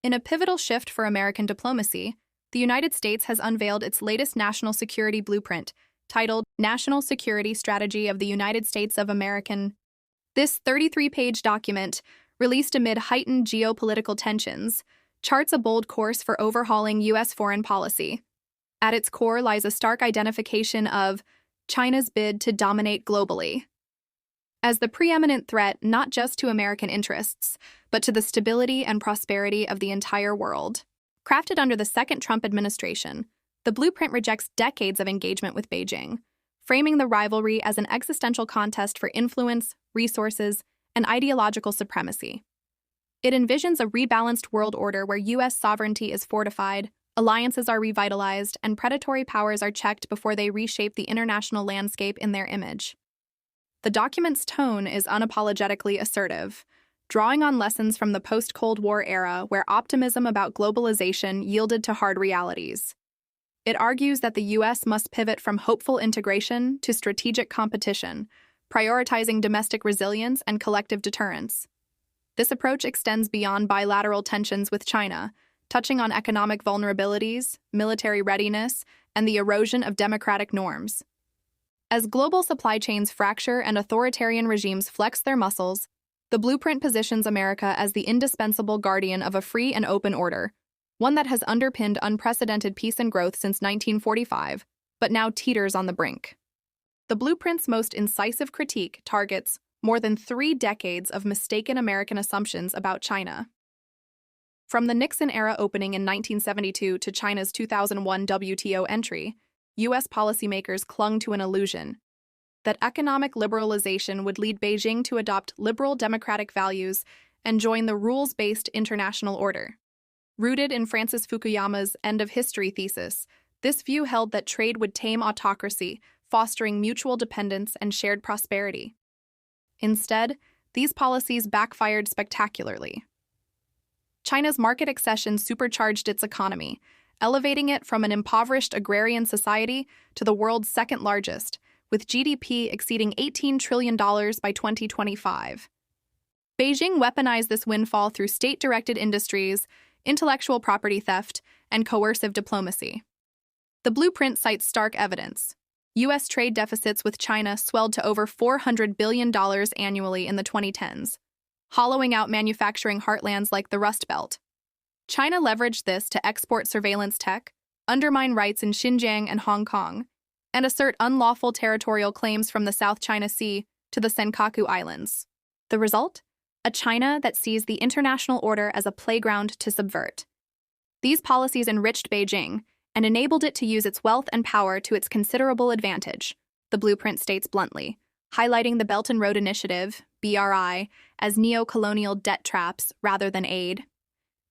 In a pivotal shift for American diplomacy, the United States has unveiled its latest national security blueprint, titled National Security Strategy of the United States of America. This 33-page document, released amid heightened geopolitical tensions, charts a bold course for overhauling U.S. foreign policy. At its core lies a stark identification of China's bid to dominate globally as the preeminent threat not just to American interests, but to the stability and prosperity of the entire world. Crafted under the second Trump administration, the blueprint rejects decades of engagement with Beijing, framing the rivalry as an existential contest for influence, resources, and ideological supremacy. It envisions a rebalanced world order where U.S. sovereignty is fortified, alliances are revitalized, and predatory powers are checked before they reshape the international landscape in their image. The document's tone is unapologetically assertive, drawing on lessons from the post-Cold War era where optimism about globalization yielded to hard realities. It argues that the U.S. must pivot from hopeful integration to strategic competition, prioritizing domestic resilience and collective deterrence. This approach extends beyond bilateral tensions with China, touching on economic vulnerabilities, military readiness, and the erosion of democratic norms. As global supply chains fracture and authoritarian regimes flex their muscles, the blueprint positions America as the indispensable guardian of a free and open order, one that has underpinned unprecedented peace and growth since 1945, but now teeters on the brink. The blueprint's most incisive critique targets more than 3 decades of mistaken American assumptions about China. From the Nixon-era opening in 1972 to China's 2001 WTO entry, U.S. policymakers clung to an illusion that economic liberalization would lead Beijing to adopt liberal democratic values and join the rules-based international order. Rooted in Francis Fukuyama's end-of-history thesis, this view held that trade would tame autocracy, fostering mutual dependence and shared prosperity. Instead, these policies backfired spectacularly. China's market accession supercharged its economy, elevating it from an impoverished agrarian society to the world's second largest, with GDP exceeding $18 trillion by 2025. Beijing weaponized this windfall through state-directed industries, intellectual property theft, and coercive diplomacy. The blueprint cites stark evidence. U.S. trade deficits with China swelled to over $400 billion annually in the 2010s, hollowing out manufacturing heartlands like the Rust Belt. China leveraged this to export surveillance tech, undermine rights in Xinjiang and Hong Kong, and assert unlawful territorial claims from the South China Sea to the Senkaku Islands. The result? A China that sees the international order as a playground to subvert. These policies enriched Beijing and enabled it to use its wealth and power to its considerable advantage, the blueprint states bluntly, highlighting the Belt and Road Initiative, BRI, as neo-colonial debt traps rather than aid.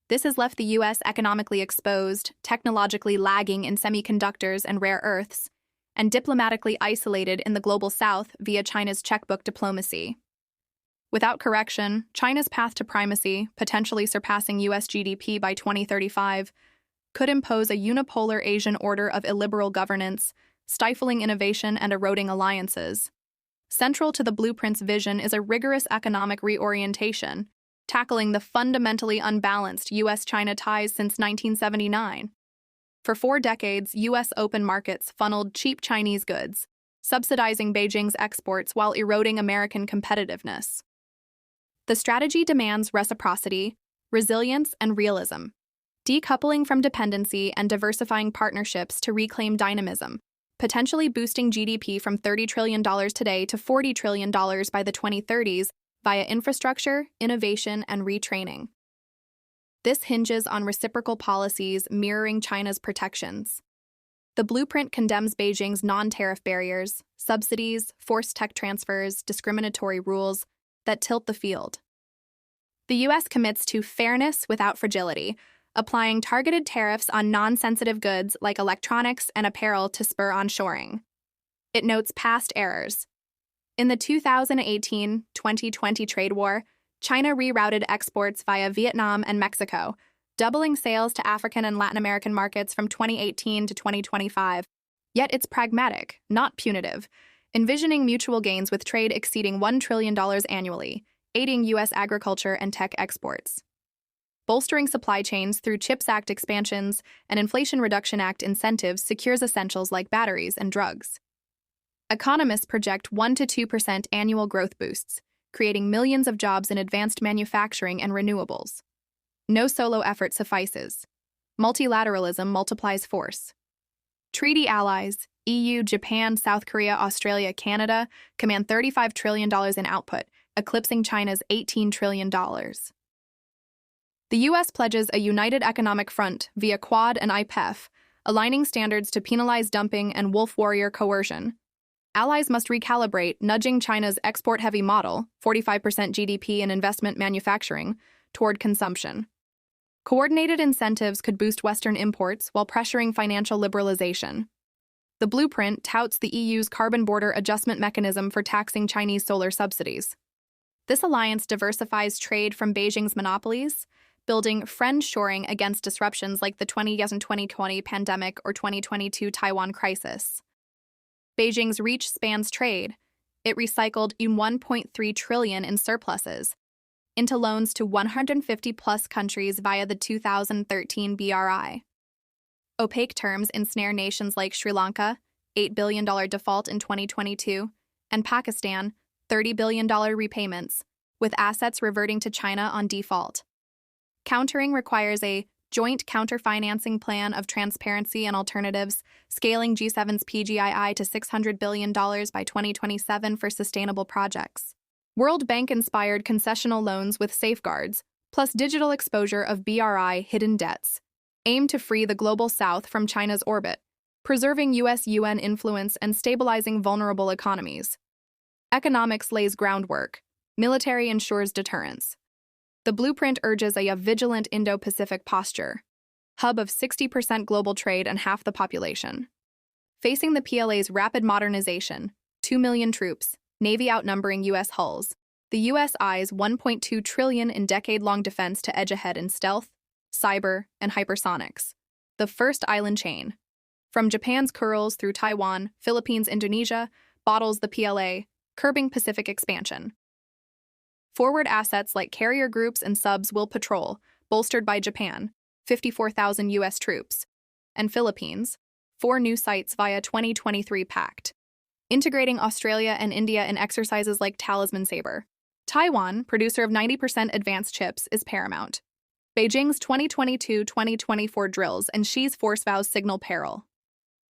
This has left the U.S. economically exposed, technologically lagging in semiconductors and rare earths, and diplomatically isolated in the global south via China's checkbook diplomacy. Without correction, China's path to primacy, potentially surpassing U.S. GDP by 2035, could impose a unipolar Asian order of illiberal governance, stifling innovation and eroding alliances. Central to the blueprint's vision is a rigorous economic reorientation, tackling the fundamentally unbalanced U.S.-China ties since 1979. For 4 decades, U.S. open markets funneled cheap Chinese goods, subsidizing Beijing's exports while eroding American competitiveness. The strategy demands reciprocity, resilience, and realism, decoupling from dependency and diversifying partnerships to reclaim dynamism, potentially boosting GDP from $30 trillion today to $40 trillion by the 2030s via infrastructure, innovation, and retraining. This hinges on reciprocal policies mirroring China's protections. The blueprint condemns Beijing's non-tariff barriers, subsidies, forced tech transfers, discriminatory rules that tilt the field. The U.S. commits to fairness without fragility, applying targeted tariffs on non-sensitive goods like electronics and apparel to spur onshoring. It notes past errors. In the 2018-2020 trade war, China rerouted exports via Vietnam and Mexico, doubling sales to African and Latin American markets from 2018 to 2025. Yet it's pragmatic, not punitive, envisioning mutual gains with trade exceeding $1 trillion annually, aiding U.S. agriculture and tech exports. Bolstering supply chains through CHIPS Act expansions and Inflation Reduction Act incentives secures essentials like batteries and drugs. Economists project 1 to 2% annual growth boosts, creating millions of jobs in advanced manufacturing and renewables. No solo effort suffices. Multilateralism multiplies force. Treaty allies, EU, Japan, South Korea, Australia, Canada, command $35 trillion in output, eclipsing China's $18 trillion. The U.S. pledges a united economic front via Quad and IPEF, aligning standards to penalize dumping and wolf warrior coercion. Allies must recalibrate, nudging China's export-heavy model, 45% GDP in investment manufacturing, toward consumption. Coordinated incentives could boost Western imports while pressuring financial liberalization. The blueprint touts the EU's carbon border adjustment mechanism for taxing Chinese solar subsidies. This alliance diversifies trade from Beijing's monopolies, building friend-shoring against disruptions like the 2020 pandemic or 2022 Taiwan crisis. Beijing's reach spans trade. It recycled $1.3 trillion in surpluses into loans to 150-plus countries via the 2013 BRI. Opaque terms ensnare nations like Sri Lanka, $8 billion default in 2022, and Pakistan, $30 billion repayments, with assets reverting to China on default. Countering requires a joint counter-financing plan of transparency and alternatives, scaling G7's PGII to $600 billion by 2027 for sustainable projects. World Bank-inspired concessional loans with safeguards, plus digital exposure of BRI hidden debts, aim to free the Global South from China's orbit, preserving US-UN influence and stabilizing vulnerable economies. Economics lays groundwork. Military ensures deterrence. The blueprint urges a vigilant Indo-Pacific posture, hub of 60% global trade and half the population. Facing the PLA's rapid modernization, 2 million troops, Navy outnumbering U.S. hulls, the U.S. eyes $1.2 trillion in decade-long defense to edge ahead in stealth, cyber, and hypersonics. The first island chain, from Japan's Kurils through Taiwan, Philippines, Indonesia, bottles the PLA, curbing Pacific expansion. Forward assets like carrier groups and subs will patrol, bolstered by Japan, 54,000 U.S. troops, and Philippines, 4 new sites via 2023 pact. Integrating Australia and India in exercises like Talisman Sabre. Taiwan, producer of 90% advanced chips, is paramount. Beijing's 2022-2024 drills and Xi's force vows signal peril.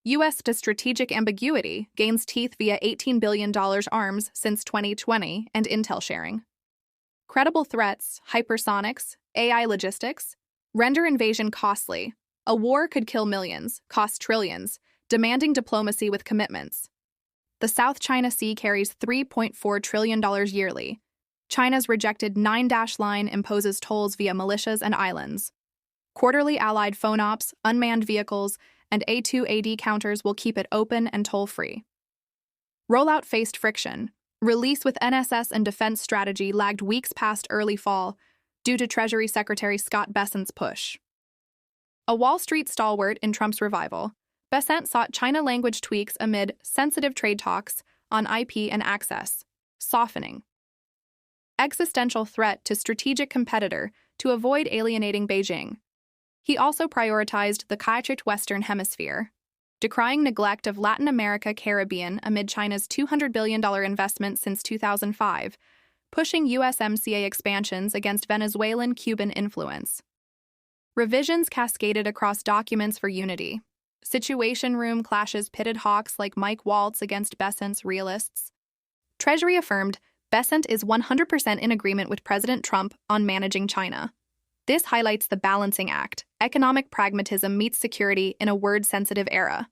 U.S. strategic ambiguity gains teeth via $18 billion arms since 2020 and intel sharing. Credible threats, hypersonics, AI logistics, render invasion costly. A war could kill millions, cost trillions, demanding diplomacy with commitments. The South China Sea carries $3.4 trillion yearly. China's rejected 9-dash line imposes tolls via militias and islands. Quarterly allied phone ops, unmanned vehicles, and A2AD counters will keep it open and toll-free. Rollout faced friction. Release with NSS and defense strategy lagged weeks past early fall due to Treasury Secretary Scott Bessent's push. A Wall Street stalwart in Trump's revival, Bessent sought China language tweaks amid sensitive trade talks on IP and access, softening. Existential threat to strategic competitor to avoid alienating Beijing. He also prioritized the coercive Western Hemisphere, decrying neglect of Latin America Caribbean amid China's $200 billion investment since 2005, pushing USMCA expansions against Venezuelan-Cuban influence. Revisions cascaded across documents for unity. Situation Room clashes pitted hawks like Mike Waltz against Bessent's realists. Treasury affirmed Bessent is 100% in agreement with President Trump on managing China. This highlights the balancing act. Economic pragmatism meets security in a word-sensitive era.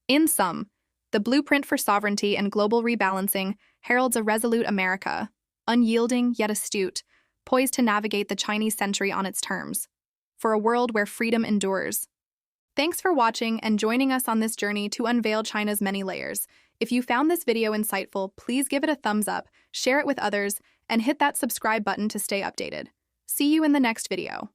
In sum, the blueprint for sovereignty and global rebalancing heralds a resolute America, unyielding yet astute, poised to navigate the Chinese century on its terms, for a world where freedom endures. Thanks for watching and joining us on this journey to unveil China's many layers. If you found this video insightful, please give it a thumbs up, share it with others, and hit that subscribe button to stay updated. See you in the next video.